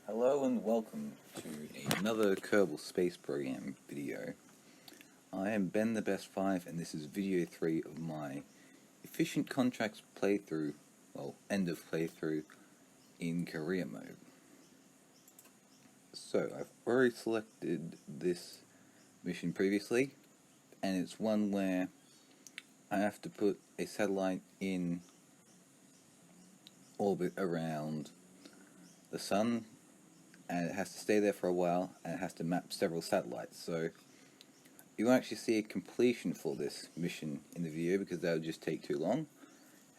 Hello and welcome to another Kerbal Space Program video. I am Ben the Best 5 and this is video 3 of my Efficient Contracts playthrough, end of playthrough in career mode. So I've already selected this mission previously, and it's one where I have to put a satellite in orbit around the sun, and it has to stay there for a while, and it has to map several satellites. So you won't actually see a completion for this mission in the video because that would just take too long.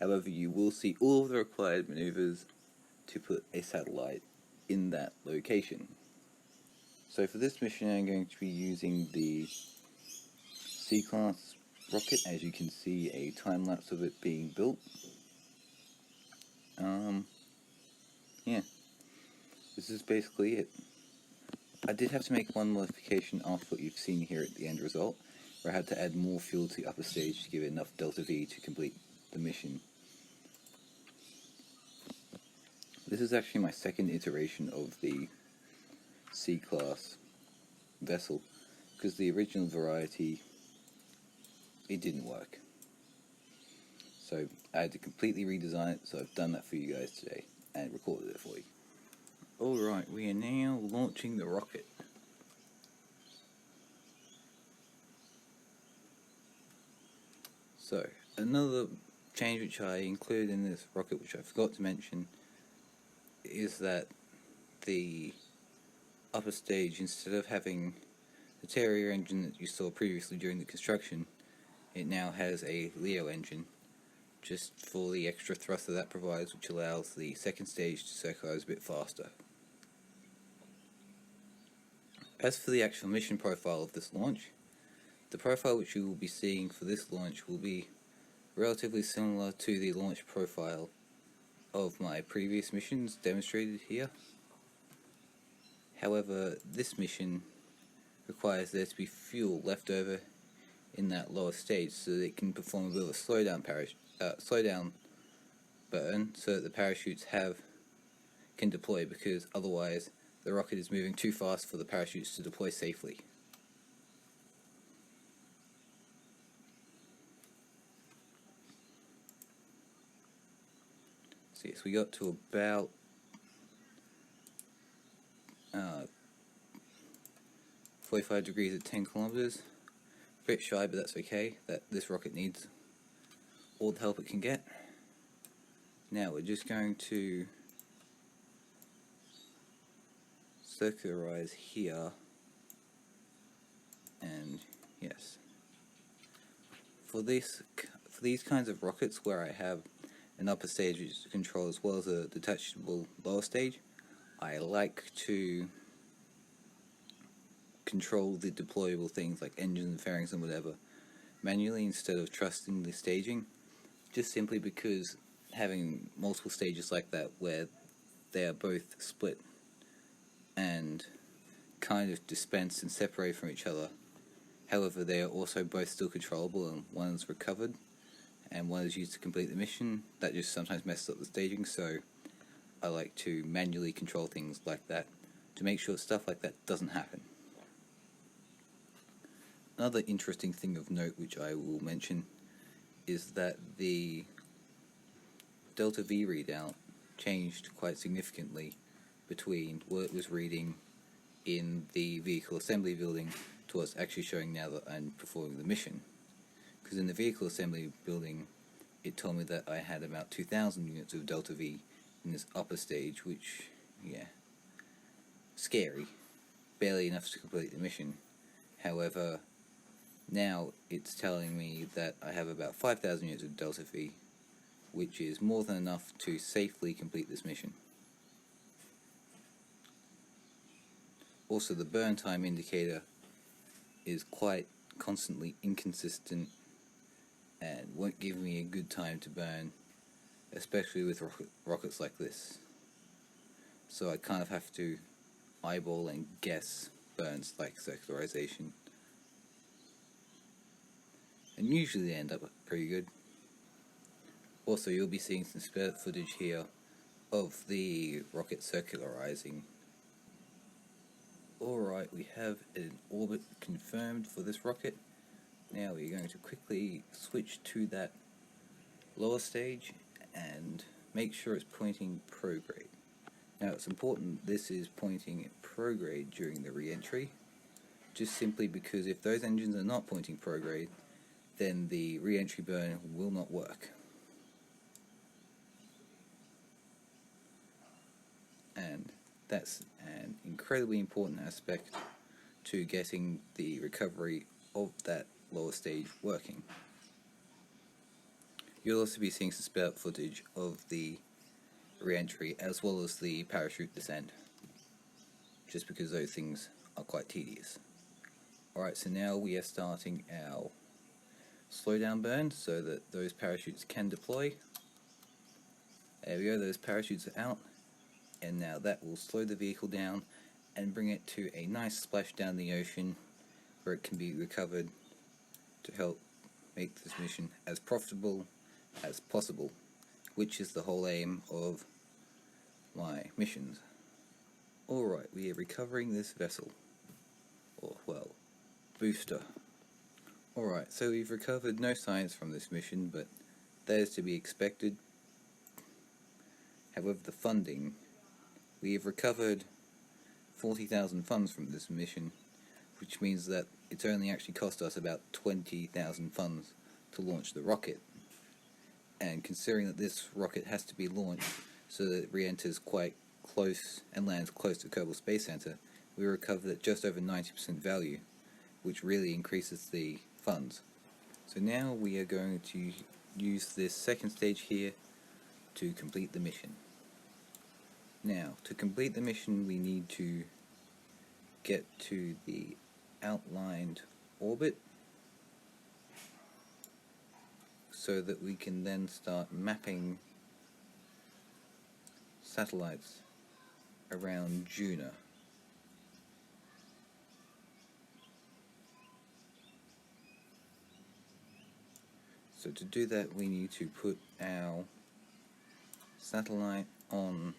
However, you will see all of the required maneuvers to put a satellite in that location. So for this mission I'm going to be using the C-Class rocket. As you can see, a time-lapse of it being built. Yeah. This is basically it. I did have to make one modification after what you've seen here at the end result, where I had to add more fuel to the upper stage to give it enough delta V to complete the mission. This is actually my second iteration of the C-Class vessel, because the original variety, it didn't work. So I had to completely redesign it, so I've done that for you guys today, and recorded it for you. Alright, we are now launching the rocket. So, another change which I included in this rocket, which I forgot to mention, is that the upper stage, instead of having the Terrier engine that you saw previously during the construction, it now has a Leo engine, just for the extra thrust that provides, which allows the second stage to circularize a bit faster. As for the actual mission profile of this launch, the profile which you will be seeing for this launch will be relatively similar to the launch profile of my previous missions demonstrated here. However, this mission requires there to be fuel left over in that lower stage so that it can perform a bit of a slowdown burn, so that the parachutes can deploy, because otherwise the rocket is moving too fast for the parachutes to deploy safely. So yes, we got to about 45 degrees at 10 kilometers. A bit shy, but that's okay. This rocket needs all the help it can get. Now we're just going to circularize here, and yes, for these kinds of rockets where I have an upper stage which is to control as well as a detachable lower stage, I like to control the deployable things like engines and fairings and whatever manually instead of trusting the staging, just simply because having multiple stages like that where they are both split and kind of dispensed and separated from each other, however they are also both still controllable, and one is recovered and one is used to complete the mission, that just sometimes messes up the staging. So I like to manually control things like that to make sure stuff like that doesn't happen. Another interesting thing of note which I will mention is that the delta V readout changed quite significantly between what it was reading in the vehicle assembly building to what's actually showing now that I'm performing the mission. Because in the vehicle assembly building it told me that I had about 2,000 units of delta V in this upper stage, which, yeah, scary, barely enough to complete the mission. However, now it's telling me that I have about 5,000 units of delta V, which is more than enough to safely complete this mission. Also, the burn time indicator is quite constantly inconsistent and won't give me a good time to burn, especially with rockets like this. So I kind of have to eyeball and guess burns like circularization, and usually they end up pretty good. Also, you'll be seeing some spare footage here of the rocket circularizing Alright, we have an orbit confirmed for this rocket. Now we're going to quickly switch to that lower stage and make sure it's pointing prograde. Now it's important this is pointing at prograde during the re-entry, just simply because if those engines are not pointing prograde, then the re-entry burn will not work. And that's an incredibly important aspect to getting the recovery of that lower stage working. You'll also be seeing some sped up footage of the re-entry as well as the parachute descent, just because those things are quite tedious. Alright, so now we are starting our slowdown burn so that those parachutes can deploy. There we go, those parachutes are out, and now that will slow the vehicle down and bring it to a nice splash down the ocean where it can be recovered to help make this mission as profitable as possible, which is the whole aim of my missions. Alright, we are recovering this vessel, or well, booster. Alright, so we've recovered no science from this mission, but that is to be expected. However, the funding, we have recovered 40,000 funds from this mission, which means that it's only actually cost us about 20,000 funds to launch the rocket. And considering that this rocket has to be launched so that it re-enters quite close and lands close to Kerbal Space Center, we recovered at just over 90% value, which really increases the funds. So now we are going to use this second stage here to complete the mission. Now, to complete the mission we need to get to the outlined orbit so that we can then start mapping satellites around Juno. So to do that we need to put our satellite on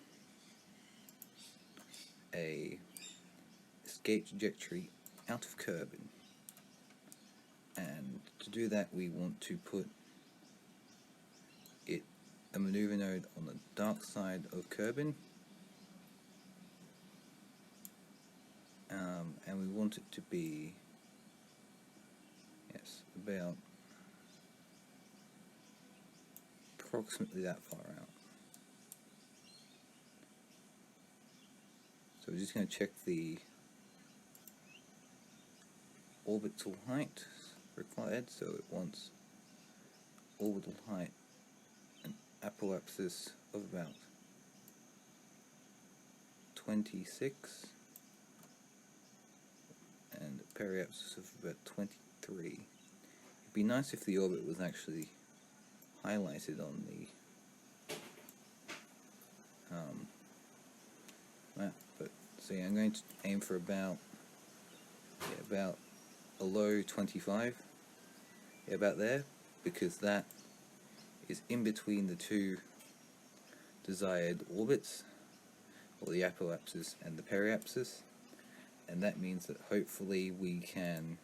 a escape trajectory out of Kerbin, and to do that we want to put it a maneuver node on the dark side of Kerbin, and we want it to be, yes, about approximately that far out. So we're just going to check the orbital height required, so it wants orbital height and apoapsis of about 26 and periapsis of about 23. It'd be nice if the orbit was actually highlighted on the map, but see, I'm going to aim for about a low 25, about there, because that is in between the two desired orbits, or the apoapsis and the periapsis, and that means that hopefully we can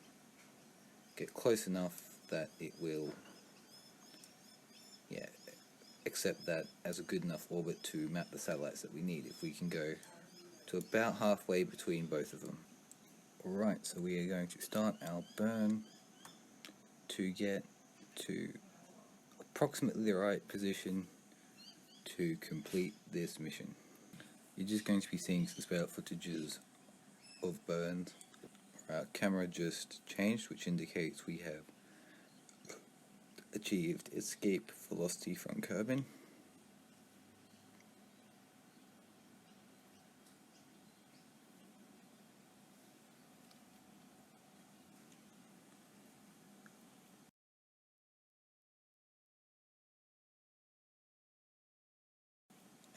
get close enough that it will accept that as a good enough orbit to map the satellites that we need, if we can go to about halfway between both of them. Alright, so we are going to start our burn to get to approximately the right position to complete this mission. You're just going to be seeing some sped up footages of burns. Our camera just changed, which indicates we have achieved escape velocity from Kerbin.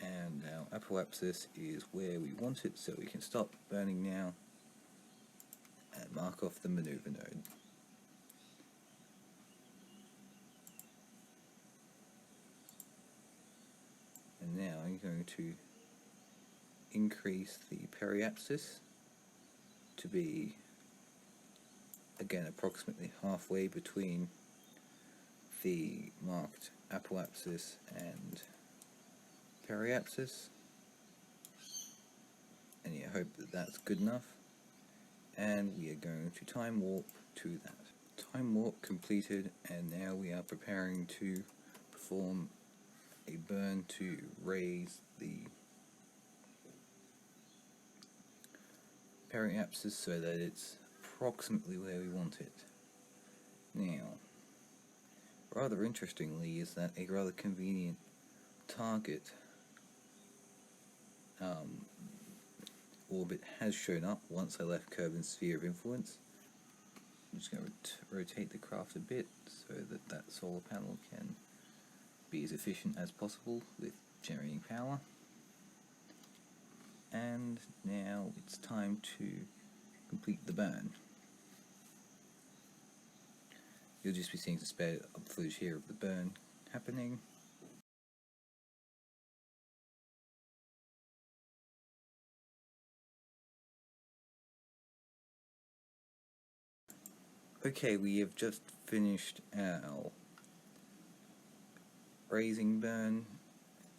And our apoapsis is where we want it, so we can stop burning now and mark off the maneuver node. And now I'm going to increase the periapsis to be, again, approximately halfway between the marked apoapsis and periapsis. And I hope that that's good enough. And we are going to time warp to that. Time warp completed, and now we are preparing to perform a burn to raise the periapsis so that it's approximately where we want it. Now, rather interestingly is that a rather convenient target orbit has shown up once I left Kerbin's sphere of influence. I'm just going to rotate the craft a bit so that that solar panel can be as efficient as possible with generating power. And now it's time to complete the burn. You'll just be seeing some spare footage here of the burn happening. Okay, we have just finished our raising burn,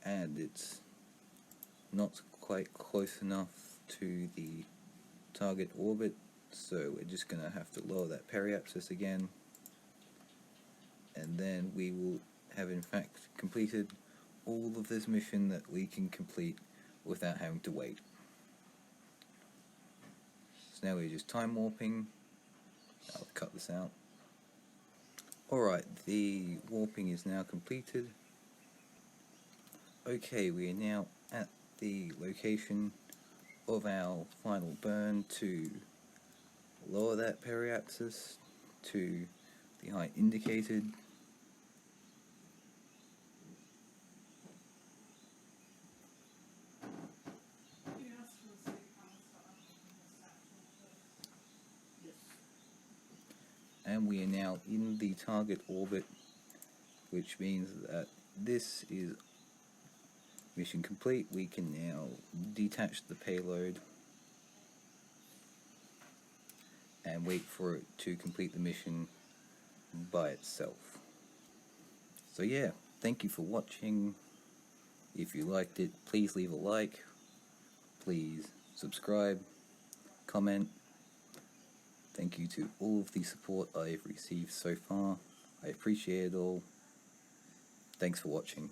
and it's not quite close enough to the target orbit, so we're just going to have to lower that periapsis again, and then we will have in fact completed all of this mission that we can complete without having to wait. So now we're just time warping. I'll cut this out. Alright, the warping is now completed. Okay, we are now at the location of our final burn to lower that periapsis to the height indicated. And we are now in the target orbit, which means that this is mission complete. We can now detach the payload and wait for it to complete the mission by itself. So yeah, thank you for watching. If you liked it, please leave a like, please subscribe, comment. Thank you to all of the support I've received so far. I appreciate it all. Thanks for watching.